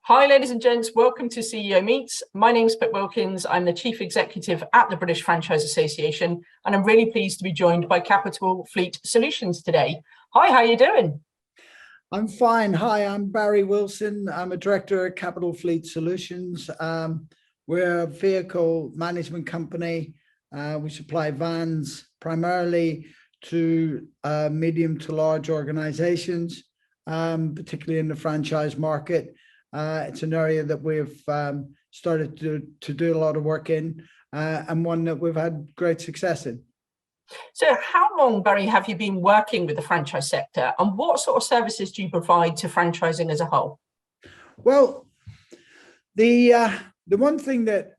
Hi, ladies and gents. Welcome to CEO Meets. My name's Wilkins. I'm the Chief Executive at the British Franchise Association, and I'm really pleased to be joined by Capital Fleet Solutions today. Hi, how are you doing? I'm fine. Hi, I'm Barry Wilson. I'm a director at Capital Fleet Solutions. We're a vehicle management company. We supply vans primarily to medium to large organizations, particularly in the franchise market. It's an area that we've started to do a lot of work in, and one that we've had great success in. So how long, Barry, have you been working with the franchise sector, and what sort of services do you provide to franchising as a whole? Well, the one thing that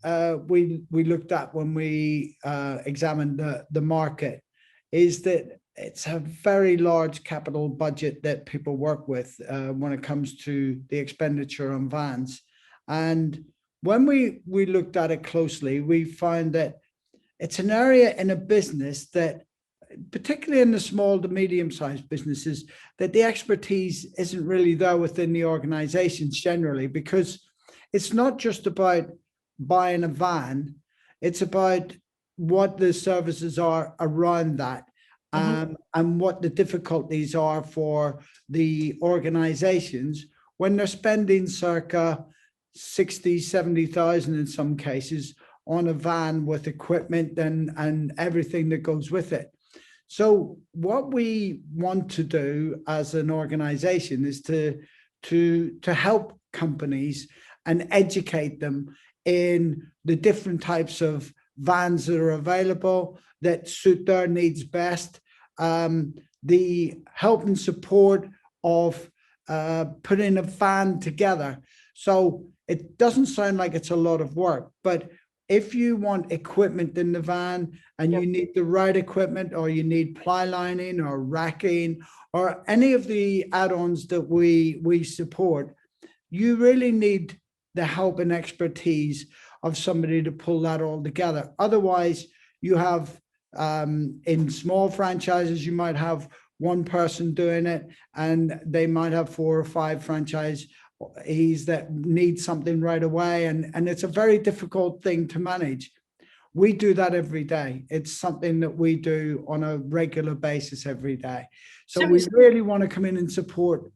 we looked at when we examined the market is that it's a very large capital budget that people work with when it comes to the expenditure on vans. And when we looked at it closely, we found that it's an area in a business that, particularly in the small to medium-sized businesses, that the expertise isn't really there within the organizations generally, because it's not just about buying a van, it's about what the services are around that. And what the difficulties are for the organizations when they're spending circa 60, 70,000 in some cases on a van with equipment and everything that goes with it. So what we want to do as an organization is to help companies and educate them in the different types of vans that are available that suit their needs best. The help and support of putting a van together. So it doesn't sound like it's a lot of work, but if you want equipment in the van and you need the right equipment, or you need ply lining or racking or any of the add-ons that we support, you really need the help and expertise of somebody to pull that all together. Otherwise, you have in small franchises, you might have one person doing it, and they might have 4 or 5 franchisees that need something right away, and it's a very difficult thing to manage. We do that every day. It's something that we do on a regular basis every day. So we really want to come in and support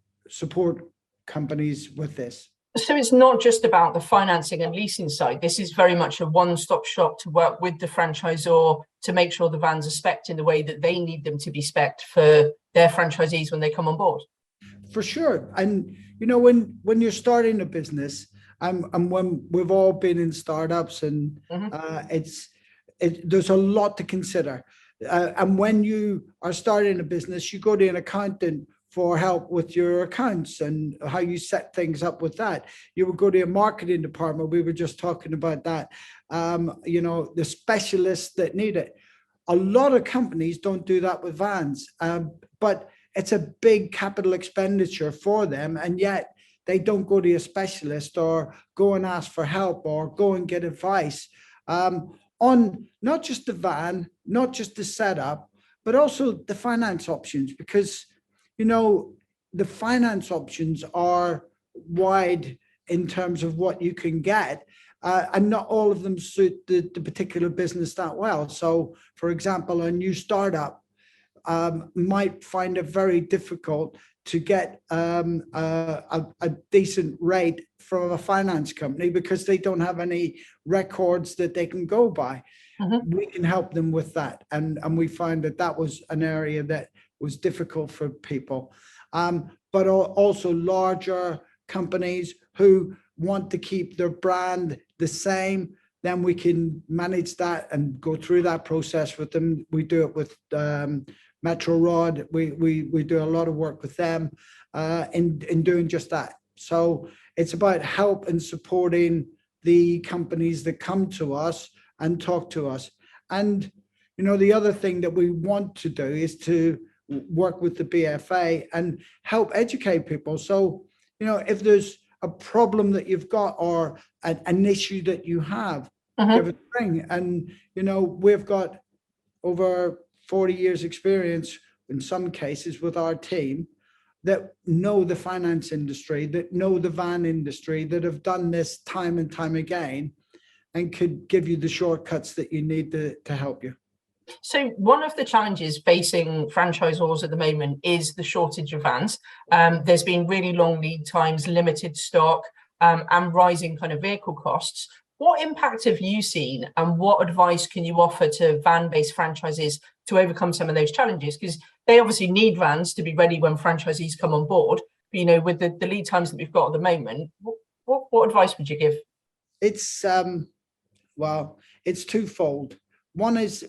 companies with this. So it's not just about the financing and leasing side. This is very much a one-stop shop to work with the franchisor to make sure the vans are spec'd in the way that they need them to be spec'd for their franchisees when they come on board. For sure. And, you know, when you're starting a business, and when we've all been in startups, and there's a lot to consider. And when you are starting a business, you go to an accountant for help with your accounts and how you set things up with that. You would go to a marketing department. We were just talking about that. You know, the specialists that need it. A lot of companies don't do that with vans, but it's a big capital expenditure for them, and yet they don't go to a specialist or go and ask for help or go and get advice on not just the van, not just the setup, but also the finance options, because you know, the finance options are wide in terms of what you can get, and not all of them suit the particular business that well. So, for example, a new startup might find it very difficult to get a decent rate from a finance company because they don't have any records that they can go by. We can help them with that. And we find that was an area that was difficult for people, but also larger companies who want to keep their brand the same, then we can manage that and go through that process with them. We do it with Metro Rod. We do a lot of work with them in doing just that. So it's about help and supporting the companies that come to us and talk to us. And you know, the other thing that we want to do is to work with the BFA and help educate people. So, you know, if there's a problem that you've got or an issue that you have, give it a ring. And, you know, we've got over 40 years experience in some cases with our team that know the finance industry, that know the van industry, that have done this time and time again, and could give you the shortcuts that you need to help you. So one of the challenges facing franchisors at the moment is the shortage of vans. There's been really long lead times, limited stock, and rising kind of vehicle costs. What impact have you seen, and what advice can you offer to van-based franchises to overcome some of those challenges? Because they obviously need vans to be ready when franchisees come on board. But, you know, with the lead times that we've got at the moment, what advice would you give? It's well, it's twofold. One is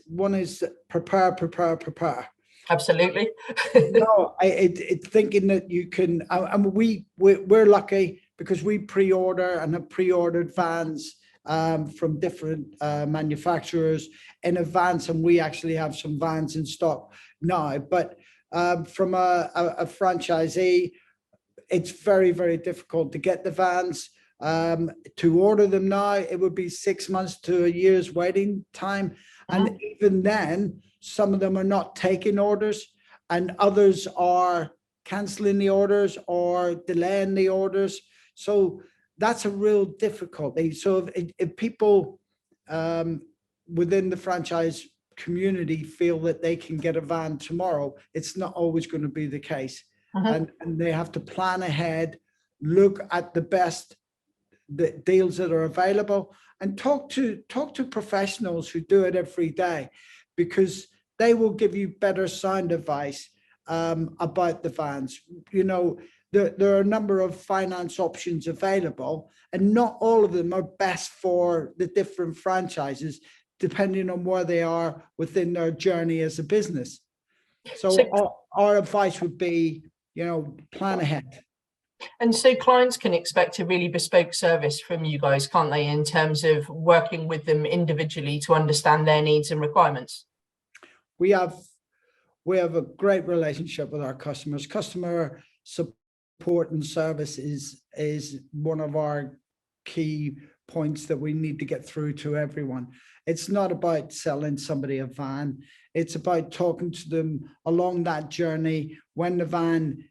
prepare. Absolutely. No, it's thinking that you can. And we're lucky because we pre-order and have pre-ordered vans from different manufacturers in advance, and we actually have some vans in stock now. But from a franchisee, it's very, very difficult to get the vans. To order them now, it would be 6 months to a year's waiting time. And even then, some of them are not taking orders, and others are canceling the orders or delaying the orders. So that's a real difficulty. So if people within the franchise community feel that they can get a van tomorrow, it's not always going to be the case. And they have to plan ahead, look at the best deals that are available, and talk to professionals who do it every day, because they will give you better sound advice about the vans. You know, there are a number of finance options available, and not all of them are best for the different franchises, depending on where they are within their journey as a business. So our advice would be, you know, plan ahead. And so clients can expect a really bespoke service from you guys, can't they, in terms of working with them individually to understand their needs and requirements? We have a great relationship with our customers. Customer support and service is one of our key points that we need to get through to everyone. It's not about selling somebody a van. It's about talking to them along that journey. When the van,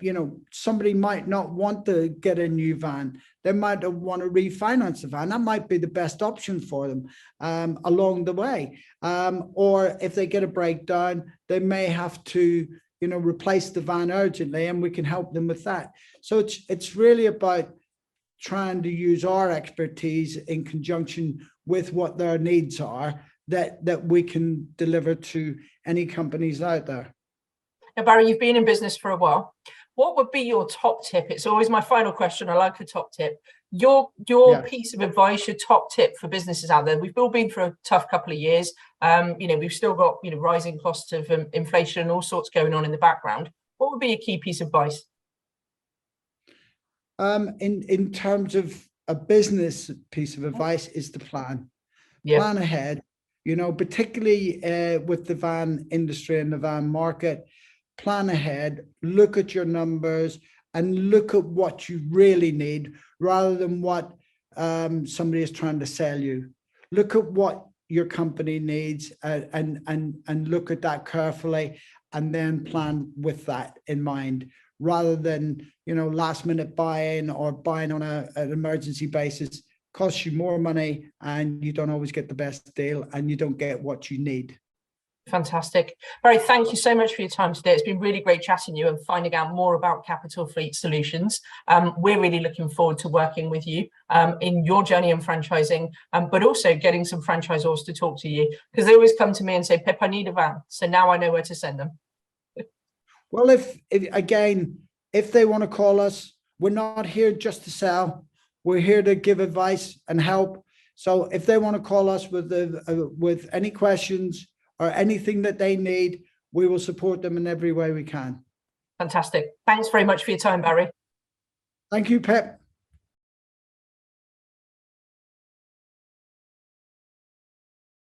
you know, somebody might not want to get a new van. They might want to refinance the van. That might be the best option for them along the way. Or if they get a breakdown, they may have to, you know, replace the van urgently, and we can help them with that. So it's really about trying to use our expertise in conjunction with what their needs are, that we can deliver to any companies out there. Now, Barry, you've been in business for a while. What would be your top tip? It's always my final question. I like a top tip. Your piece of advice, your top tip for businesses out there. We've all been through a tough couple of years. You know, we've still got, you know, rising costs of inflation and all sorts going on in the background. What would be a key piece of advice? In terms of a business piece of advice is to plan. Plan ahead, you know, particularly with the van industry and the van market. Plan ahead, look at your numbers and look at what you really need rather than what somebody is trying to sell you. Look at what your company needs and look at that carefully, and then plan with that in mind, rather than, you know, last minute buying or buying on an emergency basis. Costs you more money, and you don't always get the best deal, and you don't get what you need. Fantastic. Barry, thank you so much for your time today. It's been really great chatting to you and finding out more about Capital Fleet Solutions. We're really looking forward to working with you in your journey in franchising, but also getting some franchisors to talk to you, because they always come to me and say, Pip, I need a van. So now I know where to send them. Well, if they want to call us, we're not here just to sell. We're here to give advice and help. So if they want to call us with any questions or anything that they need, we will support them in every way we can. Fantastic. Thanks very much for your time, Barry. Thank you, Pip.